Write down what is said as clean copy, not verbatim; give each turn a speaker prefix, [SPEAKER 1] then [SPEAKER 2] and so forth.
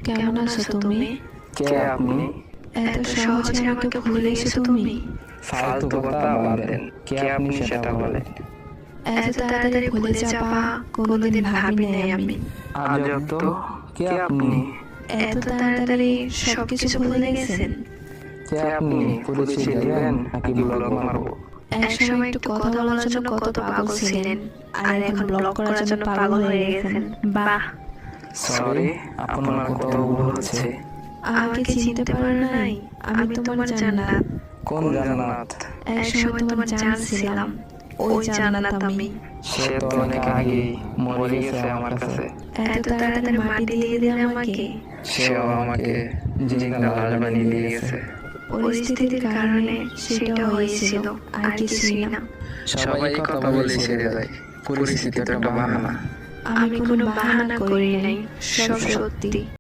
[SPEAKER 1] কেমন আছো তুমি?
[SPEAKER 2] কে আপনি?
[SPEAKER 1] এত সহজে আমাকে ভুলে গেছো তুমি?
[SPEAKER 2] ফালতু কথা বাদ দেন, কে আপনি সেটা বলেন।
[SPEAKER 1] এত তাড়াতাড়ি ভুলে যাবা কোনোদিন ভাবি নাই আমি।
[SPEAKER 2] আজব তো, কে আপনি?
[SPEAKER 1] এত তাড়াতাড়ি সবকিছু ভুলে গেছেন?
[SPEAKER 2] কে আপনি? পুলিশে দিবেন নাকি ব্লক মারবো?
[SPEAKER 1] একসময় একটু কথা বলার জন্য কত পাগল ছিলেন, আর এখন ব্লক করার জন্য পাগল হয়ে গেছেন। বাহ!
[SPEAKER 2] সরি, আপনার কত ভুল হচ্ছে।
[SPEAKER 1] আমাকে চিনতে পারো নাই? আমি তোমার জান্নাত।
[SPEAKER 2] কোন জান্নাত?
[SPEAKER 1] একসময় তোমার জান ছিলাম, ওই জান্নাত আমি।
[SPEAKER 2] সে তো অনেক আগেই মরে গেছে আমার কাছে।
[SPEAKER 1] এত তাড়াতাড়ি মাটি দিয়ে দিলে আমাকে।
[SPEAKER 2] সেও আমাকে জিন্দা লাশ বানিয়ে দিয়ে গেছে।
[SPEAKER 1] পরিস্থিতির কারণে সেটা হয়েছিল, আর কিছুই না।
[SPEAKER 2] সবাই কথা বলে ছেড়ে যায়, পরিস্থিতি তো একটা বাহানা।
[SPEAKER 1] আমি কোনো বাহানা করি নাই, সব সত্যি।